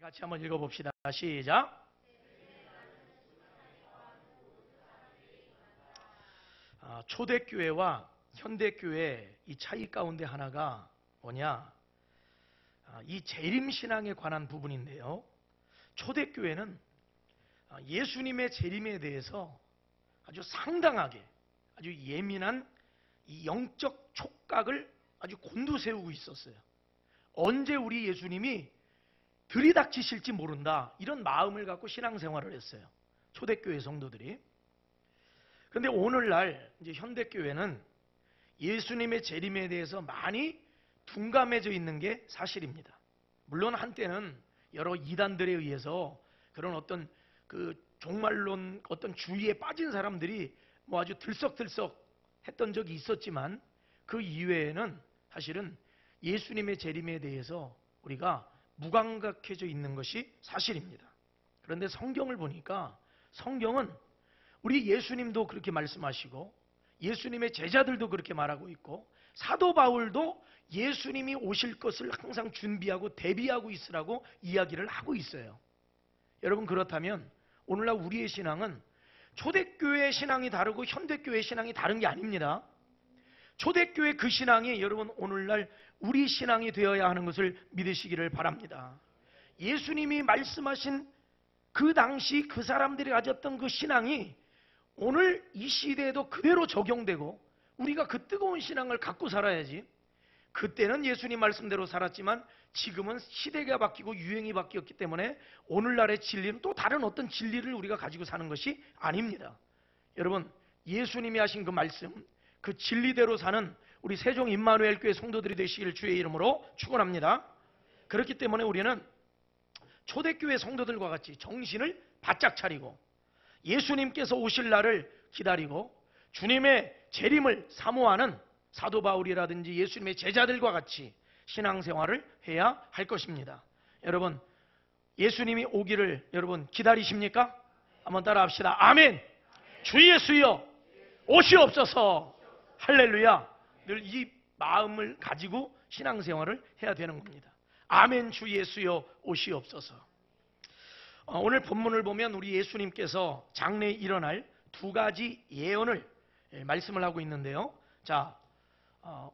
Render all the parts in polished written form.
같이 한번 읽어봅시다. 시작. 초대교회와 현대교회 이 차이 가운데 하나가 뭐냐? 이 재림신앙에 관한 부분인데요. 초대교회는 예수님의 재림에 대해서 아주 상당하게 아주 예민한 이 영적 촉각을 아주 곤두세우고 있었어요. 언제 우리 예수님이 들이닥치실지 모른다, 이런 마음을 갖고 신앙생활을 했어요, 초대교회 성도들이. 그런데 오늘날 이제 현대교회는 예수님의 재림에 대해서 많이 둔감해져 있는 게 사실입니다. 물론 한때는 여러 이단들에 의해서 그런 어떤 그 종말론 어떤 주의에 빠진 사람들이 뭐 아주 들썩들썩 했던 적이 있었지만, 그 이외에는 사실은 예수님의 재림에 대해서 우리가 무감각해져 있는 것이 사실입니다. 그런데 성경을 보니까 성경은 우리 예수님도 그렇게 말씀하시고 예수님의 제자들도 그렇게 말하고 있고 사도 바울도 예수님이 오실 것을 항상 준비하고 대비하고 있으라고 이야기를 하고 있어요. 여러분, 그렇다면 오늘날 우리의 신앙은 초대교회 신앙이 다르고 현대교회 신앙이 다른 게 아닙니다. 초대교회 그 신앙이 여러분 오늘날 우리 신앙이 되어야 하는 것을 믿으시기를 바랍니다. 예수님이 말씀하신 그 당시 그 사람들이 가졌던 그 신앙이 오늘 이 시대에도 그대로 적용되고 우리가 그 뜨거운 신앙을 갖고 살아야지. 그때는 예수님 말씀대로 살았지만 지금은 시대가 바뀌고 유행이 바뀌었기 때문에 오늘날의 진리는 또 다른 어떤 진리를 우리가 가지고 사는 것이 아닙니다. 여러분, 예수님이 하신 그 말씀, 그 진리대로 사는 우리 세종 임마누엘 교회 성도들이 되시길 주의 이름으로 축원합니다. 그렇기 때문에 우리는 초대교회 성도들과 같이 정신을 바짝 차리고 예수님께서 오실 날을 기다리고 주님의 재림을 사모하는 사도 바울이라든지 예수님의 제자들과 같이 신앙생활을 해야 할 것입니다. 여러분, 예수님이 오기를 여러분 기다리십니까? 한번 따라 합시다. 아멘. 주 예수여 오시옵소서. 할렐루야. 늘 이 마음을 가지고 신앙생활을 해야 되는 겁니다. 아멘. 주 예수여 오시옵소서. 오늘 본문을 보면 우리 예수님께서 장래에 일어날 두 가지 예언을 말씀을 하고 있는데요. 자,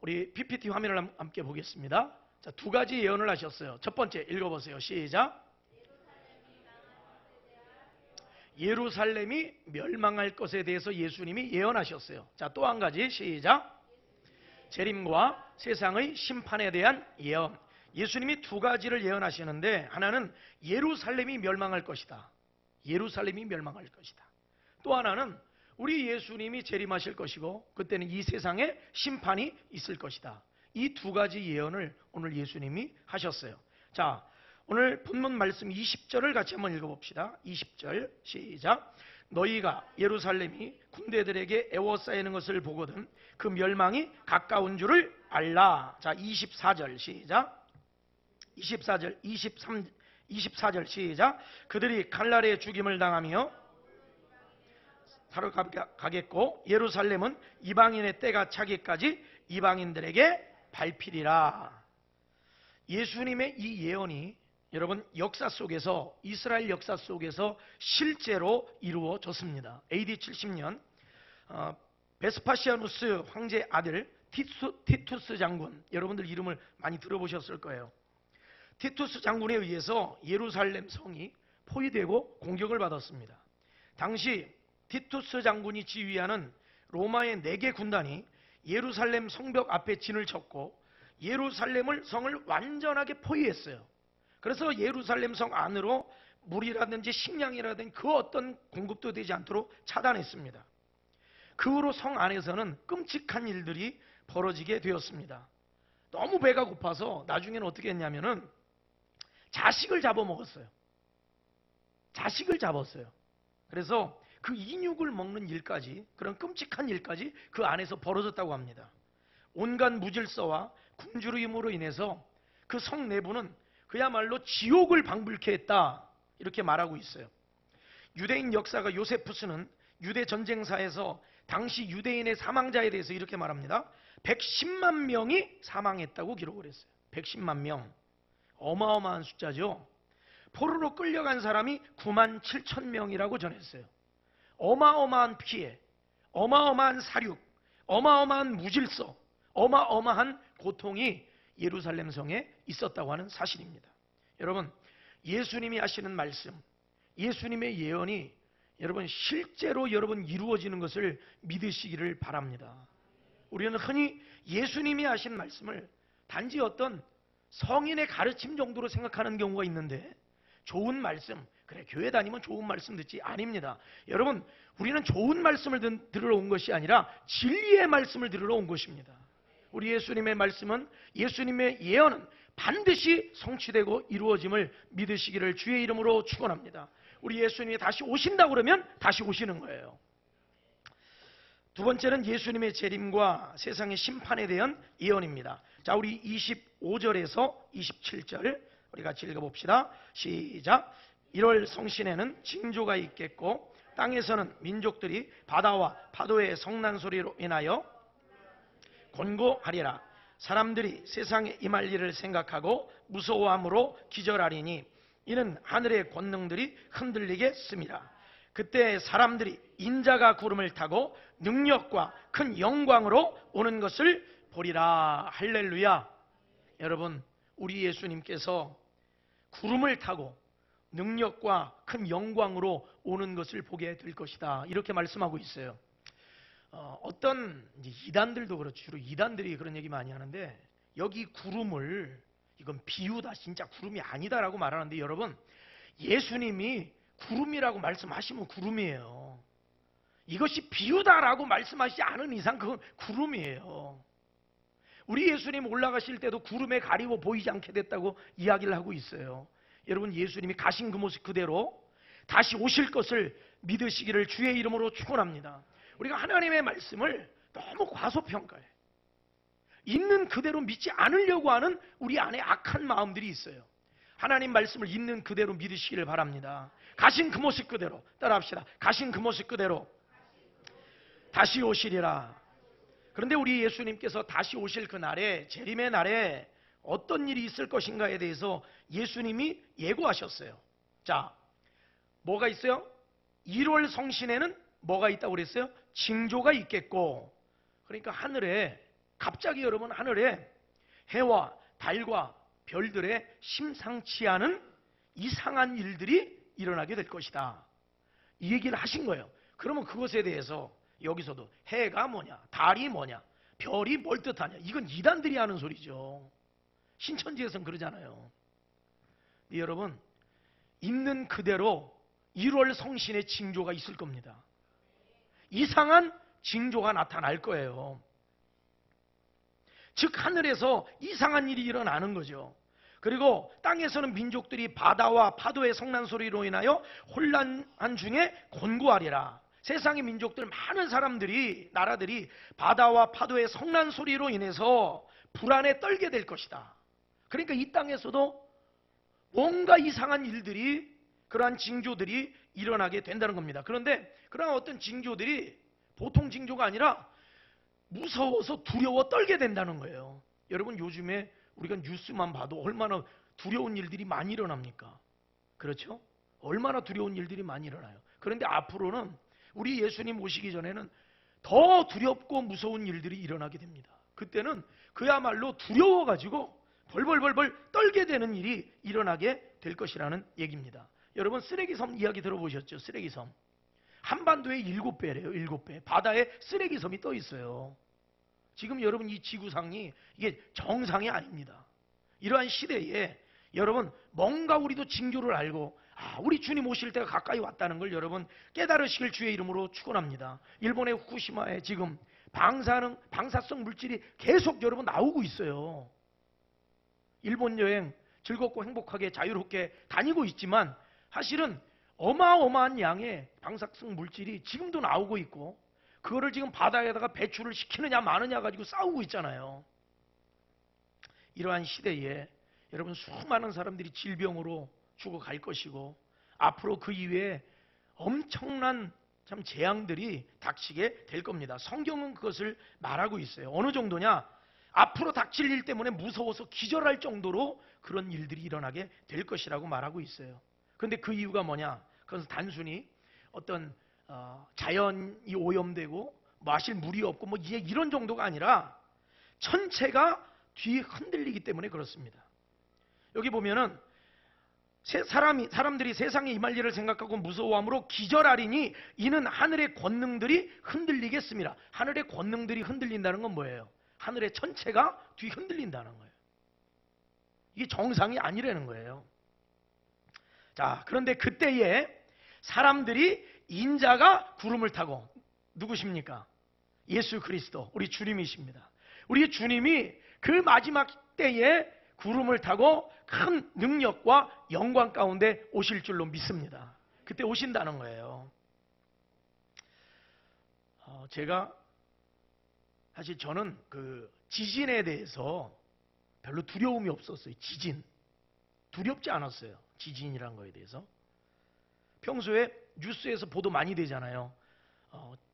우리 PPT 화면을 함께 보겠습니다. 자, 두 가지 예언을 하셨어요. 첫 번째 읽어보세요. 시작. 예루살렘이 멸망할 것에 대해서 예수님이 예언하셨어요. 자, 또 한 가지 시작. 재림과 세상의 심판에 대한 예언. 예수님이 두 가지를 예언하시는데 하나는 예루살렘이 멸망할 것이다. 예루살렘이 멸망할 것이다. 또 하나는 우리 예수님이 재림하실 것이고 그때는 이 세상에 심판이 있을 것이다. 이 두 가지 예언을 오늘 예수님이 하셨어요. 자, 오늘 본문 말씀 20절을 같이 한번 읽어봅시다. 20절 시작. 너희가 예루살렘이 군대들에게 에워싸이는 것을 보거든 그 멸망이 가까운 줄을 알라. 자, 24절 시작. 24절 24절 시작. 그들이 칼날에 죽임을 당하며 사러 가겠고 예루살렘은 이방인의 때가 차기까지 이방인들에게 밟히리라. 예수님의 이 예언이 여러분 역사 속에서 이스라엘 역사 속에서 실제로 이루어졌습니다. AD 70년 베스파시아누스 황제 아들 티투스 장군, 여러분들 이름을 많이 들어보셨을 거예요. 티투스 장군에 의해서 예루살렘 성이 포위되고 공격을 받았습니다. 당시 티투스 장군이 지휘하는 로마의 4개 군단이 예루살렘 성벽 앞에 진을 쳤고 예루살렘을 성을 완전하게 포위했어요. 그래서 예루살렘 성 안으로 물이라든지 식량이라든지 그 어떤 공급도 되지 않도록 차단했습니다. 그 후로 성 안에서는 끔찍한 일들이 벌어지게 되었습니다. 너무 배가 고파서 나중에는 어떻게 했냐면은 자식을 잡아먹었어요. 자식을 잡았어요. 그래서 그 인육을 먹는 일까지, 그런 끔찍한 일까지 그 안에서 벌어졌다고 합니다. 온갖 무질서와 굶주림으로 인해서 그 성 내부는 그야말로 지옥을 방불케 했다, 이렇게 말하고 있어요. 유대인 역사가 요세푸스는 유대 전쟁사에서 당시 유대인의 사망자에 대해서 이렇게 말합니다. 110만 명이 사망했다고 기록을 했어요. 110만 명. 어마어마한 숫자죠. 포로로 끌려간 사람이 9만 7천 명이라고 전했어요. 어마어마한 피해, 어마어마한 사륙, 어마어마한 무질서, 어마어마한 고통이 예루살렘 성에 있었다고 하는 사실입니다. 여러분, 예수님이 하시는 말씀, 예수님의 예언이 여러분 실제로 여러분 이루어지는 것을 믿으시기를 바랍니다. 우리는 흔히 예수님이 하신 말씀을 단지 어떤 성인의 가르침 정도로 생각하는 경우가 있는데, 좋은 말씀, 그래 교회 다니면 좋은 말씀 듣지, 아닙니다. 여러분, 우리는 좋은 말씀을 들으러 온 것이 아니라 진리의 말씀을 들으러 온 것입니다. 우리 예수님의 말씀은, 예수님의 예언은 반드시 성취되고 이루어짐을 믿으시기를 주의 이름으로 축원합니다. 우리 예수님이 다시 오신다고 그러면 다시 오시는 거예요. 두 번째는 예수님의 재림과 세상의 심판에 대한 예언입니다. 자, 우리 25절에서 27절 우리 같이 읽어봅시다. 시작. 1월 성신에는 징조가 있겠고 땅에서는 민족들이 바다와 파도의 성난 소리로 인하여 곤고하리라. 사람들이 세상에 임할 일을 생각하고 무서워함으로 기절하리니 이는 하늘의 권능들이 흔들리겠습니다. 그때 사람들이 인자가 구름을 타고 능력과 큰 영광으로 오는 것을 보리라. 할렐루야. 여러분, 우리 예수님께서 구름을 타고 능력과 큰 영광으로 오는 것을 보게 될 것이다, 이렇게 말씀하고 있어요. 어떤 이단들도 그렇죠. 주로 이단들이 그런 얘기 많이 하는데, 여기 구름을 이건 비유다, 진짜 구름이 아니다라고 말하는데, 여러분, 예수님이 구름이라고 말씀하시면 구름이에요. 이것이 비유다라고 말씀하시지 않은 이상 그건 구름이에요. 우리 예수님 올라가실 때도 구름에 가리고 보이지 않게 됐다고 이야기를 하고 있어요. 여러분, 예수님이 가신 그 모습 그대로 다시 오실 것을 믿으시기를 주의 이름으로 축원합니다. 우리가 하나님의 말씀을 너무 과소평가해. 있는 그대로 믿지 않으려고 하는 우리 안에 악한 마음들이 있어요. 하나님 말씀을 있는 그대로 믿으시기를 바랍니다. 가신 그 모습 그대로 따라합시다. 가신 그 모습 그대로 다시 오시리라. 그런데 우리 예수님께서 다시 오실 그 날에, 재림의 날에 어떤 일이 있을 것인가에 대해서 예수님이 예고하셨어요. 자, 뭐가 있어요? 1월 성신에는 뭐가 있다고 그랬어요? 징조가 있겠고. 그러니까 하늘에, 갑자기 여러분, 하늘에 해와 달과 별들의 심상치 않은 이상한 일들이 일어나게 될 것이다, 이 얘기를 하신 거예요. 그러면 그것에 대해서 여기서도 해가 뭐냐, 달이 뭐냐, 별이 뭘 뜻하냐, 이건 이단들이 하는 소리죠. 신천지에서는 그러잖아요. 여러분, 있는 그대로 1월 성신의 징조가 있을 겁니다. 이상한 징조가 나타날 거예요. 즉 하늘에서 이상한 일이 일어나는 거죠. 그리고 땅에서는 민족들이 바다와 파도의 성난 소리로 인하여 혼란한 중에 곤고하리라. 세상의 민족들, 많은 사람들이, 나라들이 바다와 파도의 성난 소리로 인해서 불안에 떨게 될 것이다. 그러니까 이 땅에서도 뭔가 이상한 일들이, 그러한 징조들이 일어나게 된다는 겁니다. 그런데 그러한 어떤 징조들이 보통 징조가 아니라 무서워서 두려워 떨게 된다는 거예요. 여러분, 요즘에 우리가 뉴스만 봐도 얼마나 두려운 일들이 많이 일어납니까? 그렇죠? 얼마나 두려운 일들이 많이 일어나요. 그런데 앞으로는 우리 예수님 오시기 전에는 더 두렵고 무서운 일들이 일어나게 됩니다. 그때는 그야말로 두려워가지고 벌벌벌벌 떨게 되는 일이 일어나게 될 것이라는 얘기입니다. 여러분, 쓰레기섬 이야기 들어보셨죠? 쓰레기섬. 한반도의 7배래요. 7배. 바다에 쓰레기섬이 떠 있어요. 지금 여러분, 이 지구상이 이게 정상이 아닙니다. 이러한 시대에 여러분, 뭔가 우리도 징조를 알고, 우리 주님 오실 때가 가까이 왔다는 걸 여러분 깨달으시길 주의 이름으로 축원합니다. 일본의 후쿠시마에 지금 방사성 물질이 계속 여러분 나오고 있어요. 일본 여행 즐겁고 행복하게 자유롭게 다니고 있지만 사실은 어마어마한 양의 방사성 물질이 지금도 나오고 있고, 그거를 지금 바다에다가 배출을 시키느냐 마느냐 가지고 싸우고 있잖아요. 이러한 시대에 여러분, 수많은 사람들이 질병으로 죽어갈 것이고, 앞으로 그 이외에 엄청난 참 재앙들이 닥치게 될 겁니다. 성경은 그것을 말하고 있어요. 어느 정도냐? 앞으로 닥칠 일 때문에 무서워서 기절할 정도로 그런 일들이 일어나게 될 것이라고 말하고 있어요. 그런데 그 이유가 뭐냐? 그것은 단순히 어떤 자연이 오염되고 마실 물이 없고 뭐 이런 정도가 아니라 천체가 뒤에 흔들리기 때문에 그렇습니다. 여기 보면은 사람들이 세상에 임할 일을 생각하고 무서워함으로 기절하리니 이는 하늘의 권능들이 흔들리겠습니다. 하늘의 권능들이 흔들린다는 건 뭐예요? 하늘의 천체가 뒤 흔들린다는 거예요. 이게 정상이 아니라는 거예요. 자, 그런데 그때에 사람들이 인자가 구름을 타고, 누구십니까? 예수 그리스도, 우리 주님이십니다. 우리 주님이 그 마지막 때에 구름을 타고 큰 능력과 영광 가운데 오실 줄로 믿습니다. 그때 오신다는 거예요. 제가 사실 저는 그 지진에 대해서 별로 두려움이 없었어요. 지진. 두렵지 않았어요. 지진이란 거에 대해서. 평소에 뉴스에서 보도 많이 되잖아요.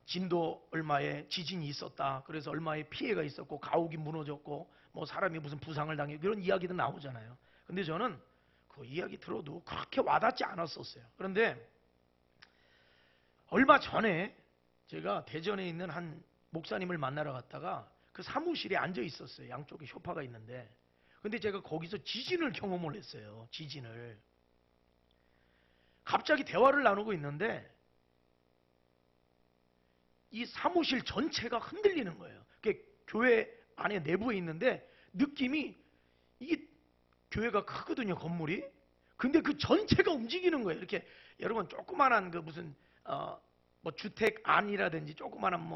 진도 얼마에 지진이 있었다. 그래서 얼마의 피해가 있었고 가옥이 무너졌고 뭐 사람이 무슨 부상을 당했고 이런 이야기도 나오잖아요. 근데 저는 그 이야기 들어도 그렇게 와닿지 않았었어요. 그런데 얼마 전에 제가 대전에 있는 한 목사님을 만나러 갔다가 그 사무실에 앉아 있었어요. 양쪽에 소파가 있는데. 근데 제가 거기서 지진을 경험을 했어요. 지진을. 갑자기 대화를 나누고 있는데 이 사무실 전체가 흔들리는 거예요. 그게 교회 안에 내부에 있는데 느낌이, 이게 교회가 크거든요, 건물이. 근데 그 전체가 움직이는 거예요. 이렇게 여러분 조그만한 그 무슨 뭐 주택 안이라든지 조그만한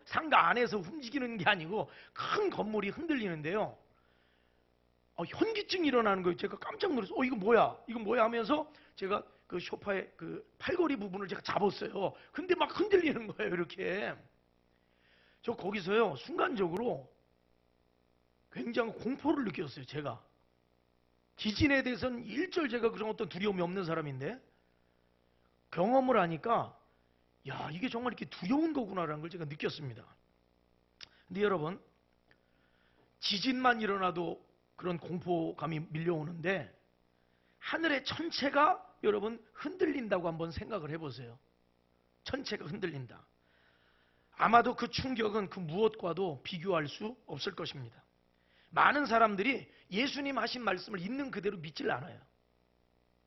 상가 안에서 움직이는 게 아니고 큰 건물이 흔들리는데요. 현기증이 일어나는 거예요. 제가 깜짝 놀랐어요. 이거 뭐야? 이거 뭐야? 하면서 제가 그 소파의 그 팔걸이 부분을 제가 잡았어요. 근데 막 흔들리는 거예요, 이렇게. 저 거기서요, 순간적으로 굉장히 공포를 느꼈어요, 제가. 지진에 대해서는 일절 제가 그런 어떤 두려움이 없는 사람인데 경험을 하니까 야, 이게 정말 이렇게 두려운 거구나라는 걸 제가 느꼈습니다. 근데 여러분, 지진만 일어나도 그런 공포감이 밀려오는데 하늘의 천체가 여러분 흔들린다고 한번 생각을 해보세요. 천체가 흔들린다. 아마도 그 충격은 그 무엇과도 비교할 수 없을 것입니다. 많은 사람들이 예수님 하신 말씀을 있는 그대로 믿질 않아요.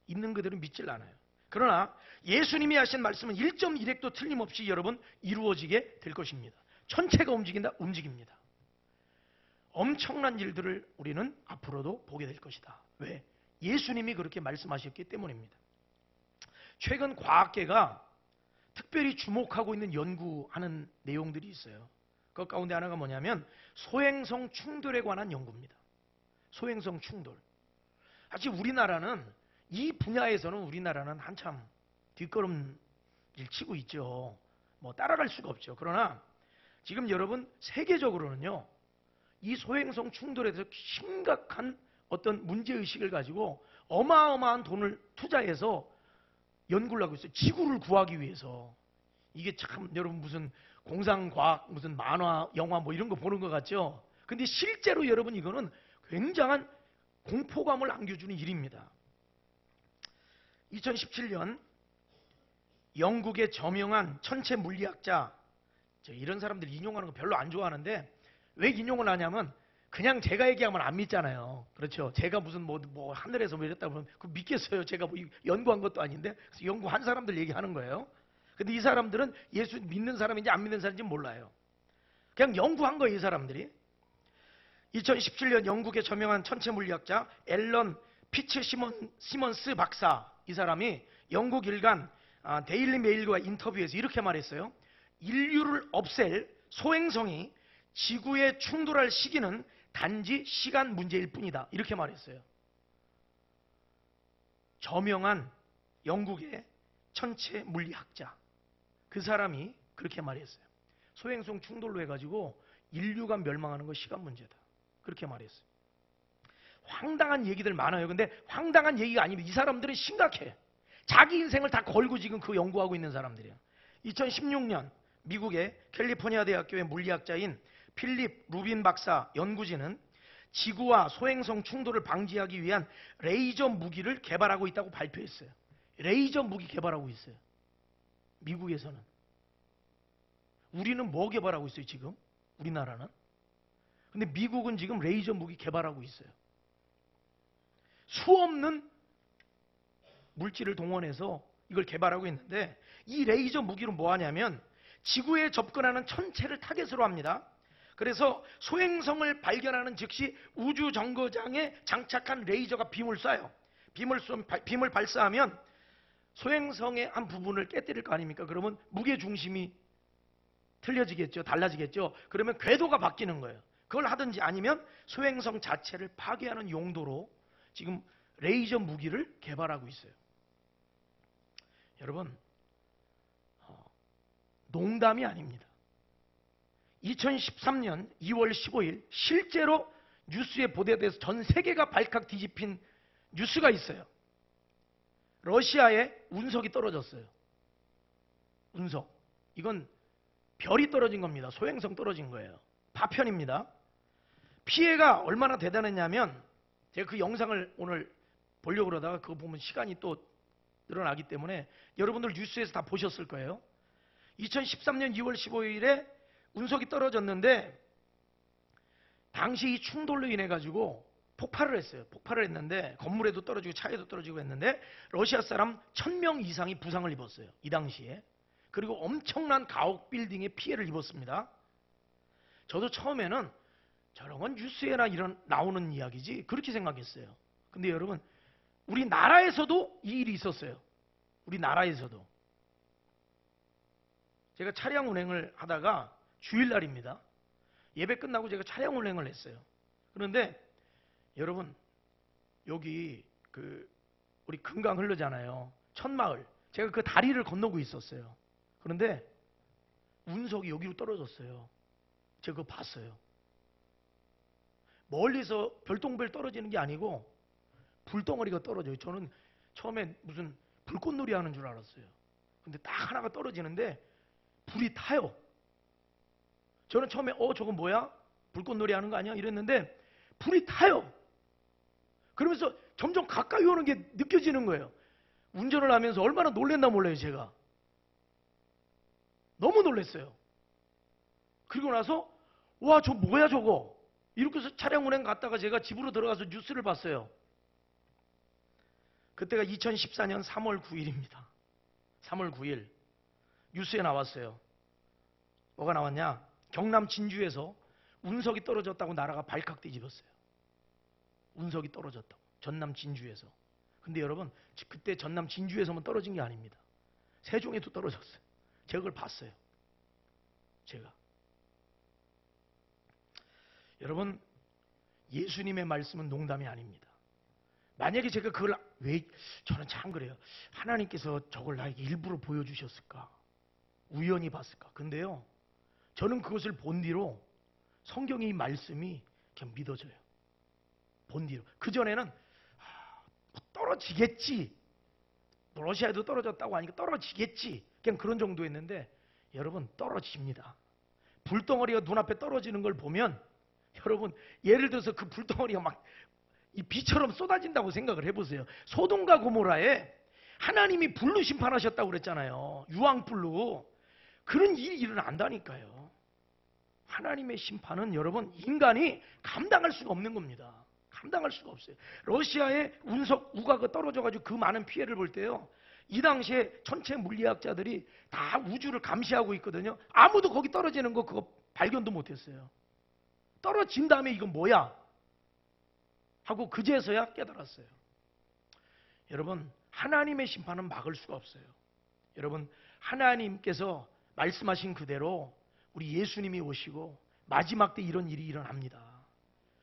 있는 그대로 믿질 않아요. 그러나 예수님이 하신 말씀은 1.1핵도 틀림없이 여러분 이루어지게 될 것입니다. 천체가 움직인다? 움직입니다. 엄청난 일들을 우리는 앞으로도 보게 될 것이다. 왜? 예수님이 그렇게 말씀하셨기 때문입니다. 최근 과학계가 특별히 주목하고 있는 연구하는 내용들이 있어요. 그 가운데 하나가 뭐냐면 소행성 충돌에 관한 연구입니다. 소행성 충돌. 사실 우리나라는 이 분야에서는 우리나라는 한참 뒷걸음질 치고 있죠. 뭐 따라갈 수가 없죠. 그러나 지금 여러분 세계적으로는요, 이 소행성 충돌에 대해서 심각한 어떤 문제의식을 가지고 어마어마한 돈을 투자해서 연구를 하고 있어요. 지구를 구하기 위해서. 이게 참 여러분 무슨 공상과학, 무슨 만화, 영화 뭐 이런 거 보는 것 같죠? 근데 실제로 여러분 이거는 굉장한 공포감을 안겨주는 일입니다. 2017년 영국의 저명한 천체 물리학자, 이런 사람들 인용하는 거 별로 안 좋아하는데 왜 인용을 하냐면 그냥 제가 얘기하면 안 믿잖아요. 그렇죠? 제가 무슨 뭐 하늘에서 뭐 이랬다 그러면 그거 믿겠어요? 제가 뭐 연구한 것도 아닌데. 그래서 연구한 사람들 얘기하는 거예요. 근데 이 사람들은 예수 믿는 사람인지 안 믿는 사람인지 몰라요. 그냥 연구한 거예요, 이 사람들이. 2017년 영국의 저명한 천체 물리학자 앨런 피츠 시먼스 박사, 이 사람이 영국 일간 데일리 메일과 인터뷰에서 이렇게 말했어요. 인류를 없앨 소행성이 지구에 충돌할 시기는 단지 시간 문제일 뿐이다. 이렇게 말했어요. 저명한 영국의 천체 물리학자, 그 사람이 그렇게 말했어요. 소행성 충돌로 해가지고 인류가 멸망하는 건 시간 문제다. 그렇게 말했어요. 황당한 얘기들 많아요. 근데 황당한 얘기가 아닙니다. 이 사람들은 심각해. 자기 인생을 다 걸고 지금 그 연구하고 있는 사람들이에요. 2016년 미국의 캘리포니아 대학교의 물리학자인 필립 루빈 박사 연구진은 지구와 소행성 충돌을 방지하기 위한 레이저 무기를 개발하고 있다고 발표했어요. 레이저 무기 개발하고 있어요. 미국에서는. 우리는 뭐 개발하고 있어요, 지금? 우리나라는? 근데 미국은 지금 레이저 무기 개발하고 있어요. 수없는 물질을 동원해서 이걸 개발하고 있는데, 이 레이저 무기로 뭐 하냐면 지구에 접근하는 천체를 타겟으로 합니다. 그래서 소행성을 발견하는 즉시 우주 정거장에 장착한 레이저가 빔을 쏴요. 빔을 발사하면 소행성의 한 부분을 깨뜨릴 거 아닙니까? 그러면 무게 중심이 틀려지겠죠. 달라지겠죠. 그러면 궤도가 바뀌는 거예요. 그걸 하든지 아니면 소행성 자체를 파괴하는 용도로 지금 레이저 무기를 개발하고 있어요. 여러분, 농담이 아닙니다. 2013년 2월 15일 실제로 뉴스에 보도돼서 전 세계가 발칵 뒤집힌 뉴스가 있어요. 러시아에 운석이 떨어졌어요. 운석. 이건 별이 떨어진 겁니다. 소행성 떨어진 거예요. 파편입니다. 피해가 얼마나 대단했냐면 제가 그 영상을 오늘 보려고 그러다가 그거 보면 시간이 또 늘어나기 때문에 여러분들 뉴스에서 다 보셨을 거예요. 2013년 2월 15일에 운석이 떨어졌는데 당시 이 충돌로 인해 가지고 폭발을 했어요. 폭발을 했는데 건물에도 떨어지고 차에도 떨어지고 했는데 러시아 사람 1000명 이상이 부상을 입었어요. 이 당시에. 그리고 엄청난 가옥 빌딩에 피해를 입었습니다. 저도 처음에는 저런 건 뉴스에나 이런 나오는 이야기지 그렇게 생각했어요. 근데 여러분, 우리나라에서도 이 일이 있었어요. 우리나라에서도. 제가 차량 운행을 하다가 주일날입니다. 예배 끝나고 제가 차량 운행을 했어요. 그런데 여러분, 여기 우리 금강 흐르잖아요. 천마을. 제가 그 다리를 건너고 있었어요. 그런데 운석이 여기로 떨어졌어요. 제가 그거 봤어요. 멀리서 별똥별 떨어지는 게 아니고 불덩어리가 떨어져요. 저는 처음에 무슨 불꽃놀이 하는 줄 알았어요. 근데 딱 하나가 떨어지는데 불이 타요. 저는 처음에 저건 뭐야? 불꽃놀이 하는 거 아니야? 이랬는데 불이 타요. 그러면서 점점 가까이 오는 게 느껴지는 거예요. 운전을 하면서 얼마나 놀랬나 몰라요, 제가. 너무 놀랐어요. 그리고 나서 와, 저 뭐야 저거? 이렇게 해서 차량 운행 갔다가 제가 집으로 들어가서 뉴스를 봤어요. 그때가 2014년 3월 9일입니다. 3월 9일 뉴스에 나왔어요. 뭐가 나왔냐? 경남 진주에서 운석이 떨어졌다고 나라가 발칵 뒤집었어요. 운석이 떨어졌다고. 전남 진주에서. 근데 여러분, 그때 전남 진주에서만 떨어진 게 아닙니다. 세종에도 떨어졌어요. 제가 그걸 봤어요. 제가. 여러분, 예수님의 말씀은 농담이 아닙니다. 만약에 제가 그걸 저는 참 그래요. 하나님께서 저걸 나에게 일부러 보여주셨을까? 우연히 봤을까? 근데요, 저는 그것을 본 뒤로 성경의 이 말씀이 그냥 믿어져요. 본 뒤로. 그전에는 떨어지겠지. 러시아에도 떨어졌다고 하니까 떨어지겠지. 그냥 그런 정도였는데 여러분, 떨어집니다. 불덩어리가 눈앞에 떨어지는 걸 보면 여러분, 예를 들어서 그 불덩어리가 막 이 비처럼 쏟아진다고 생각을 해보세요. 소돔과 고모라에 하나님이 불로 심판하셨다고 그랬잖아요. 유황불로. 그런 일이 일어난다니까요. 하나님의 심판은 여러분, 인간이 감당할 수가 없는 겁니다. 감당할 수가 없어요. 러시아에 운석 우가가 떨어져가지고 그 많은 피해를 볼 때요, 이 당시에 천체 물리학자들이 다 우주를 감시하고 있거든요. 아무도 거기 떨어지는 거 그거 발견도 못했어요. 떨어진 다음에 이건 뭐야? 하고 그제서야 깨달았어요. 여러분, 하나님의 심판은 막을 수가 없어요. 여러분, 하나님께서 말씀하신 그대로 우리 예수님이 오시고 마지막 때 이런 일이 일어납니다.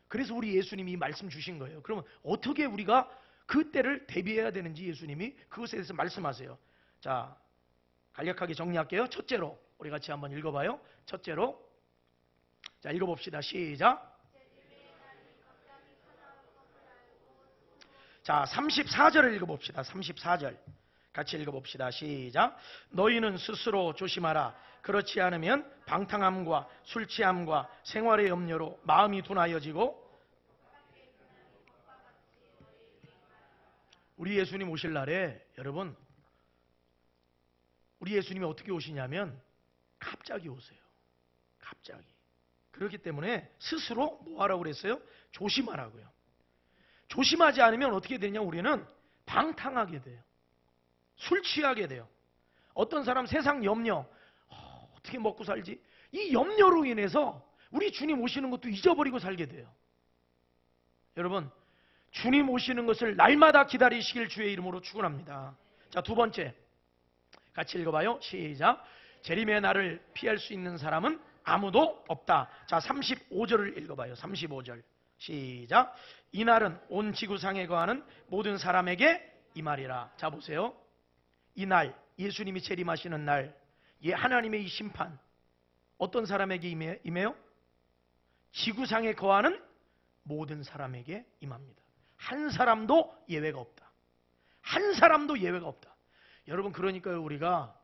그래서 우리 예수님이 말씀 주신 거예요. 그러면 어떻게 우리가 그때를 대비해야 되는지 예수님이 그것에 대해서 말씀하세요. 자, 간략하게 정리할게요. 첫째로 우리 같이 한번 읽어봐요. 첫째로, 자, 읽어봅시다. 시작. 자, 34절을 읽어봅시다. 34절. 같이 읽어봅시다. 시작. 너희는 스스로 조심하라. 그렇지 않으면 방탕함과 술 취함과 생활의 염려로 마음이 둔하여지고. 우리 예수님 오실 날에 여러분, 우리 예수님이 어떻게 오시냐면 갑자기 오세요. 갑자기. 그렇기 때문에 스스로 뭐 하라고 그랬어요? 조심하라고요. 조심하지 않으면 어떻게 되냐? 우리는 방탕하게 돼요. 술 취하게 돼요. 어떤 사람 세상 염려, 어떻게 먹고 살지? 이 염려로 인해서 우리 주님 오시는 것도 잊어버리고 살게 돼요. 여러분, 주님 오시는 것을 날마다 기다리시길 주의 이름으로 축원합니다. 자, 두 번째, 같이 읽어봐요. 시작. 재림의 날을 피할 수 있는 사람은 아무도 없다. 자, 35절을 읽어봐요. 35절. 시작. 이 날은 온 지구상에 거하는 모든 사람에게 이 말이라. 자, 보세요. 이 날, 예수님이 재림하시는 날, 하나님의 이 심판, 어떤 사람에게 임해요? 지구상에 거하는 모든 사람에게 임합니다. 한 사람도 예외가 없다. 한 사람도 예외가 없다. 여러분, 그러니까요, 우리가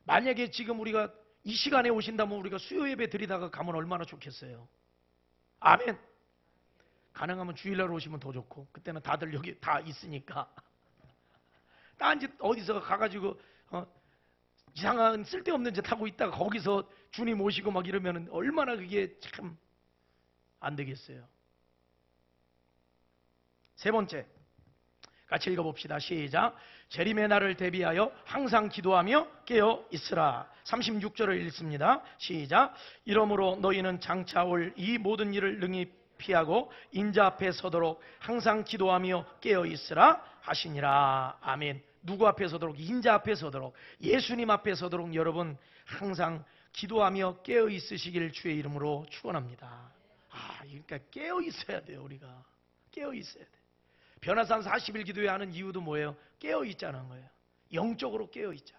만약에 지금 우리가 이 시간에 오신다면 우리가 수요 예배 드리다가 가면 얼마나 좋겠어요. 아멘. 가능하면 주일날 오시면 더 좋고, 그때는 다들 여기 다 있으니까. 딴짓 어디서 가가지고 이상한 쓸데없는 짓 하고 있다가 거기서 주님 오시고 막 이러면 얼마나 그게 참 안 되겠어요. 세 번째, 같이 읽어봅시다. 시작. 재림의 날을 대비하여 항상 기도하며 깨어 있으라. 36절을 읽습니다. 시작. 이러므로 너희는 장차 올 이 모든 일을 능히 피하고 인자 앞에 서도록 항상 기도하며 깨어 있으라 하시니라. 아멘. 누구 앞에 서도록? 인자 앞에 서도록, 예수님 앞에 서도록 여러분 항상 기도하며 깨어 있으시길 주의 이름으로 축원합니다. 그러니까 깨어 있어야 돼요. 우리가 깨어 있어야 돼. 변화산 40일 기도회 하는 이유도 뭐예요? 깨어 있자는 거예요. 영적으로 깨어 있자.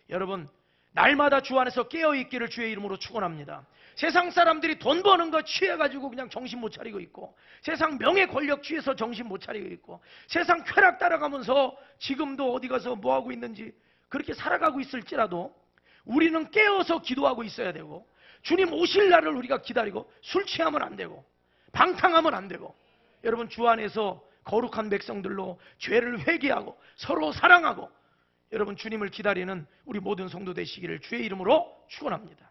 여러분, 날마다 주 안에서 깨어 있기를 주의 이름으로 축원합니다. 세상 사람들이 돈 버는 거 취해가지고 그냥 정신 못 차리고 있고, 세상 명예 권력 취해서 정신 못 차리고 있고, 세상 쾌락 따라가면서 지금도 어디 가서 뭐 하고 있는지 그렇게 살아가고 있을지라도 우리는 깨어서 기도하고 있어야 되고, 주님 오실 날을 우리가 기다리고, 술 취하면 안 되고 방탕하면 안 되고, 여러분 주 안에서 거룩한 백성들로 죄를 회개하고 서로 사랑하고 여러분 주님을 기다리는 우리 모든 성도 되시기를 주의 이름으로 축원합니다.